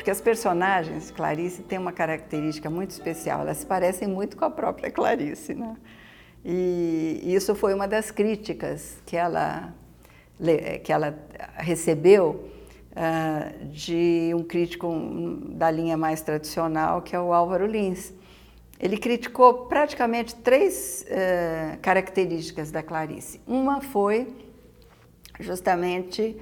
que as personagens de Clarice têm uma característica muito especial, elas se parecem muito com a própria Clarice, né? E isso foi uma das críticas que ela recebeu de um crítico da linha mais tradicional, que é o Álvaro Lins. Ele criticou praticamente três características da Clarice. Uma foi justamente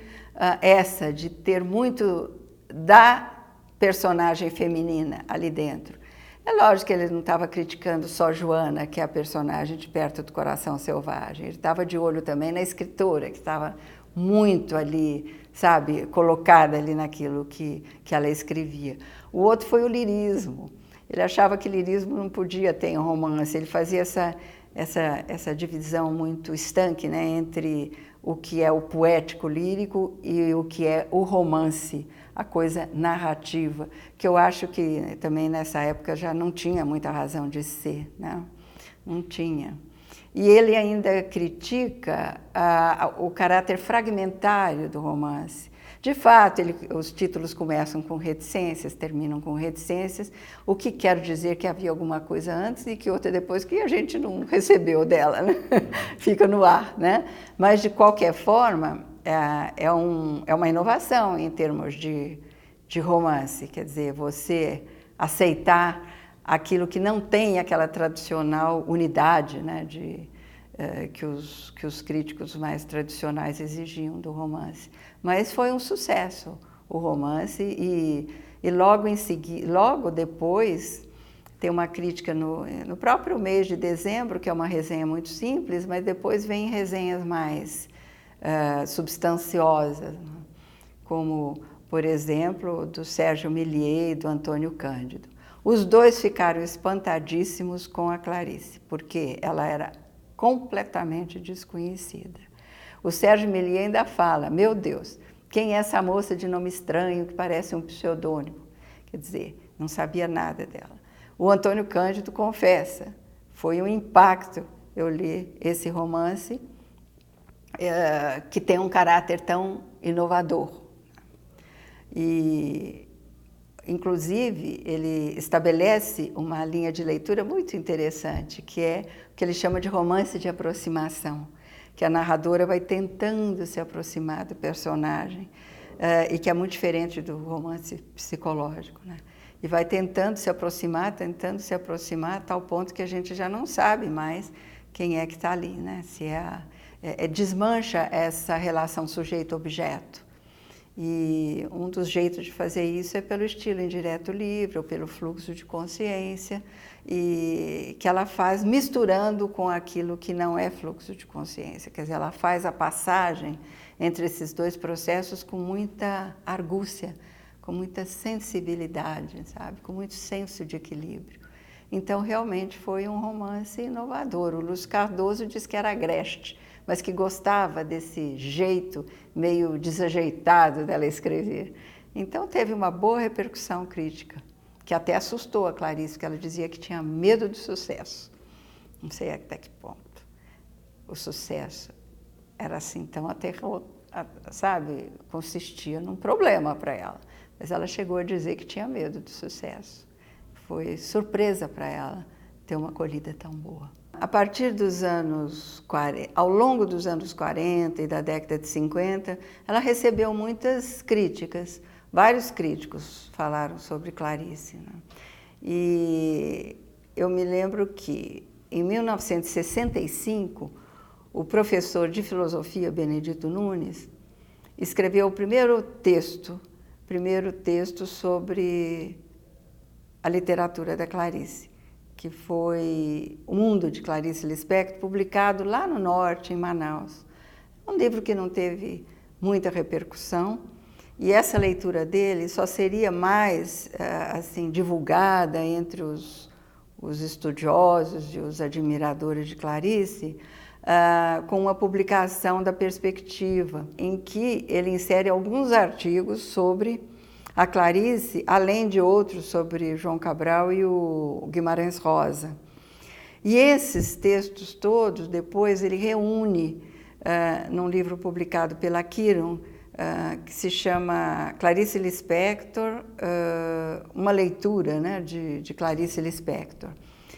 essa de ter muito da personagem feminina ali dentro. É lógico que ele não estava criticando só Joana, que é a personagem de Perto do Coração Selvagem. Ele estava de olho também na escritora, que estava muito ali, sabe, colocada ali naquilo que ela escrevia. O outro foi o lirismo. Ele achava que lirismo não podia ter um romance. Ele fazia essa divisão muito estanque, né, entre o que é o poético lírico e o que é o romance, a coisa narrativa, que eu acho que também nessa época já não tinha muita razão de ser, né? Não tinha. E ele ainda critica o caráter fragmentário do romance. De fato, os títulos começam com reticências, terminam com reticências, o que quer dizer que havia alguma coisa antes e que outra depois que a gente não recebeu dela, né? Fica no ar, né? Mas, de qualquer forma, é uma inovação em termos de romance, quer dizer, você aceitar aquilo que não tem aquela tradicional unidade, né, que os críticos mais tradicionais exigiam do romance. Mas foi um sucesso o romance e logo em seguida, logo depois, tem uma crítica no próprio mês de dezembro, que é uma resenha muito simples, mas depois vem resenhas mais substanciosas, como, por exemplo, do Sérgio Milliet e do Antônio Cândido. Os dois ficaram espantadíssimos com a Clarice, porque ela era completamente desconhecida. O Sérgio Milliet ainda fala, meu Deus, quem é essa moça de nome estranho que parece um pseudônimo? Quer dizer, não sabia nada dela. O Antônio Cândido confessa, foi um impacto eu li esse romance que tem um caráter tão inovador. E, inclusive, ele estabelece uma linha de leitura muito interessante, que é o que ele chama de romance de aproximação, que a narradora vai tentando se aproximar do personagem, e que é muito diferente do romance psicológico, né? E vai tentando se aproximar, a tal ponto que a gente já não sabe mais quem é que está ali, né? Se desmancha essa relação sujeito-objeto. E um dos jeitos de fazer isso é pelo estilo indireto livre, ou pelo fluxo de consciência, e que ela faz misturando com aquilo que não é fluxo de consciência. Quer dizer, ela faz a passagem entre esses dois processos com muita argúcia, com muita sensibilidade, sabe? Com muito senso de equilíbrio. Então, realmente foi um romance inovador. O Lúcio Cardoso diz que era agreste, mas que gostava desse jeito meio desajeitado dela escrever. Então, teve uma boa repercussão crítica, que até assustou a Clarice, porque ela dizia que tinha medo do sucesso. Não sei até que ponto o sucesso era assim tão aterrador, sabe? Consistia num problema para ela. Mas ela chegou a dizer que tinha medo do sucesso. Foi surpresa para ela ter uma acolhida tão boa. A partir dos anos 40, ao longo dos anos 40 e da década de 50, ela recebeu muitas críticas. Vários críticos falaram sobre Clarice, né? E eu me lembro que, em 1965, o professor de filosofia, Benedito Nunes, escreveu o primeiro texto sobre a literatura da Clarice, que foi O Mundo de Clarice Lispector, publicado lá no norte, em Manaus. Um livro que não teve muita repercussão, e essa leitura dele só seria mais assim, divulgada entre os estudiosos e os admiradores de Clarice, com a publicação da Perspectiva, em que ele insere alguns artigos sobre a Clarice, além de outros sobre João Cabral e o Guimarães Rosa. E esses textos todos, depois, ele reúne num livro publicado pela Kiron, que se chama Clarice Lispector, uma leitura, né, de Clarice Lispector.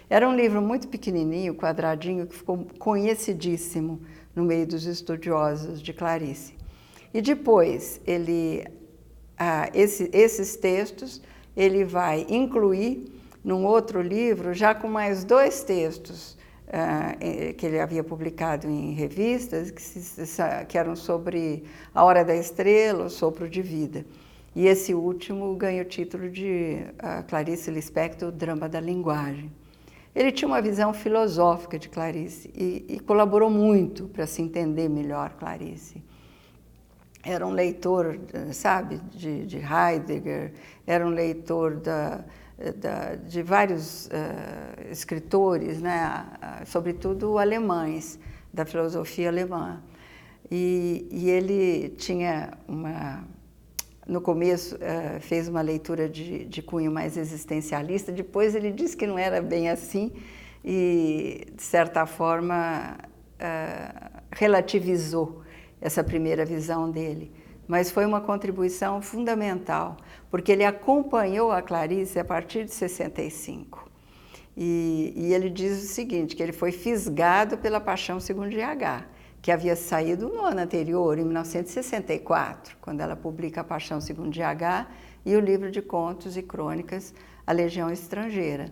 Era um livro muito pequenininho, quadradinho, que ficou conhecidíssimo no meio dos estudiosos de Clarice. E depois, esses textos, ele vai incluir num outro livro, já com mais 2 textos que ele havia publicado em revistas, que eram sobre A Hora da Estrela, O Sopro de Vida. E esse último ganha o título de Clarice Lispector, O Drama da Linguagem. Ele tinha uma visão filosófica de Clarice e colaborou muito para se entender melhor Clarice. Era um leitor, sabe, de Heidegger, era um leitor de vários escritores, né, sobretudo alemães, da filosofia alemã. E ele tinha no começo fez uma leitura de cunho mais existencialista, depois ele disse que não era bem assim e, de certa forma, relativizou essa primeira visão dele. Mas foi uma contribuição fundamental, porque ele acompanhou a Clarice a partir de 65. E ele diz o seguinte, que ele foi fisgado pela Paixão segundo GH, que havia saído no ano anterior, em 1964, quando ela publica A Paixão segundo GH e o livro de contos e crônicas A Legião Estrangeira.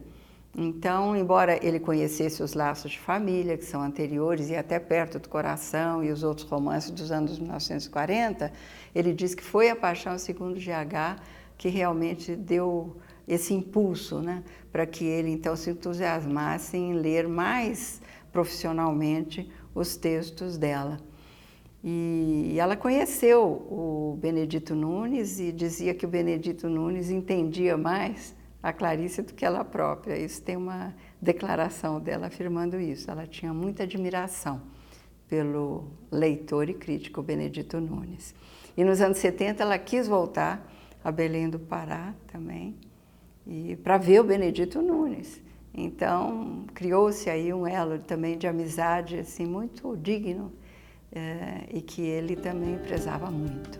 Então, embora ele conhecesse os Laços de Família, que são anteriores e até Perto do Coração e os outros romances dos anos 1940, ele diz que foi A Paixão segundo GH que realmente deu esse impulso, né, para que ele então se entusiasmasse em ler mais profissionalmente os textos dela. E ela conheceu o Benedito Nunes e dizia que o Benedito Nunes entendia mais a Clarice do que ela própria. Isso tem uma declaração dela afirmando isso. Ela tinha muita admiração pelo leitor e crítico Benedito Nunes. E nos anos 70 ela quis voltar a Belém do Pará também, e para ver o Benedito Nunes. Então, criou-se aí um elo também de amizade assim, muito digno e que ele também prezava muito.